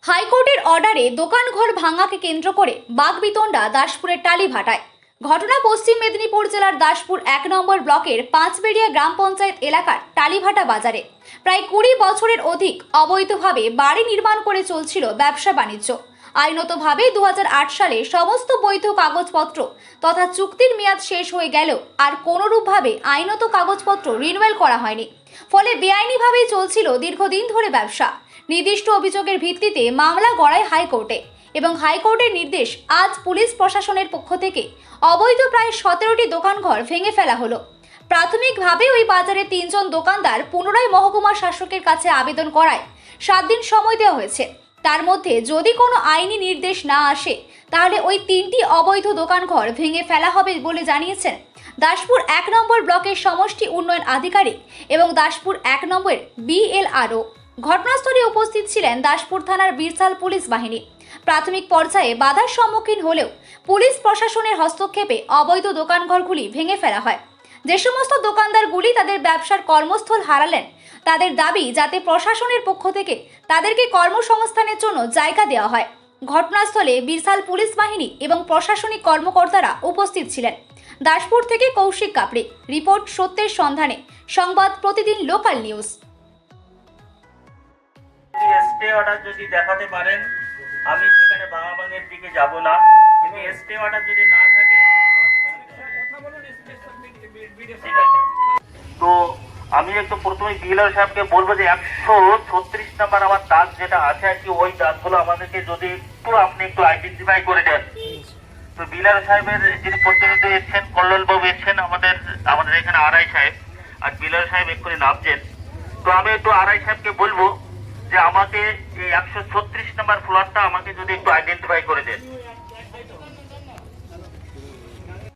হাইকোর্টের অর্ডারে দোকানঘর ভাঙাকে কেন্দ্র করে বাগবিতণ্ডা দাসপুরের টালিভাটায়। ঘটনা পশ্চিম মেদিনীপুর জেলার দাসপুর 1 নম্বর ব্লকের পাঁচবেড়িয়া গ্রাম পঞ্চায়েত এলাকার টালিভাটা বাজারে প্রায় 20 বছরের অধিক অবৈধভাবে বাড়ি নির্মাণ করে চলছিল ব্যবসা বাণিজ্য। আইনতভাবে 2008 সালে সমস্ত বৈধ কাগজপত্র তথা চুক্তির মেয়াদ শেষ হয়ে গেলেও আর কোনোরূপভাবে আইনত কাগজপত্র রিনিউয়াল করা হয়নি। ফলে বেআইনিভাবেই চলছিল দীর্ঘদিন ধরে ব্যবসা। নির্দিষ্ট অভিযোগের ভিত্তিতে মামলা গড়ায় হাইকোর্টে এবং হাইকোর্টের নির্দেশ আজ পুলিশ প্রশাসনের পক্ষ থেকে অবৈধ প্রায় 17টি দোকানঘর ভেঙে ফেলা হলো। প্রাথমিকভাবে ওই বাজারে 3 জন দোকানদার পুনরায় মহকুমা শাসকের কাছে আবেদন করায় 7 দিন সময় দেওয়া হয়েছে। তার মধ্যে যদি কোনো আইনি নির্দেশ না আসে তাহলে ওই 3টি অবৈধ দোকানঘর ভেঙে ফেলা হবে বলে জানিয়েছেন দাসপুর 1 নম্বর ব্লকের সমষ্টি উন্নয়ন আধিকারিক এবং দাসপুর 1 নম্বর BLRO। ঘটনাস্থলে উপস্থিত ছিলেন দাসপুর থানার বিরসাল পুলিশ বাহিনী। প্রাথমিক পর্যায়ে বাধার সম্মুখীন হলেও পুলিশ প্রশাসনের হস্তক্ষেপে অবৈধ দোকানঘরগুলি ভেঙে ফেলা হয়। যে সমস্ত দোকানদারগুলি তাদের ব্যবসার কর্মস্থল হারালেন তাদের দাবি যাতে প্রশাসনের পক্ষ থেকে তাদেরকে কর্মসংস্থানের জন্য জায়গা দেওয়া হয়। ঘটনাস্থলে বিরসাল পুলিশ বাহিনী এবং প্রশাসনিক কর্মকর্তারা উপস্থিত ছিলেন। দাসপুর থেকে কৌশিক কাপড়ি রিপোর্ট, সত্যের সন্ধানে, সংবাদ প্রতিদিন লোকাল নিউজ। স্টে অর্ডার যদি দেখাতে পারেন আমি সেখানে ভাঙাভাঙির দিকে যাব না, কিন্তু স্টে অর্ডার যদি না থাকে তো আমি একটু প্রথমে বিএলআর সাহেবকে বলবো যে 136 নাম্বার আমার দাগ যেটা আছে আর কি, ওই দাগগুলো আমাদেরকে যদি আপনি একটু আইডেন্টিফাই করে দেন। তো বিএলআর সাহেবের যিনি প্রতিনিধি এসেছেন, কল্লোল বাবু এসেছেন, আমাদের এখানে আরআই সাহেব, আর বিএলআর সাহেব এক্ষুনি নামছেন। তো আমি একটু আরআই সাহেবকে বলবো যে আমাকে এই 136 নাম্বার ফ্লোরটা আমাকে যদি একটু আইডেন্টিফাই করে দেন।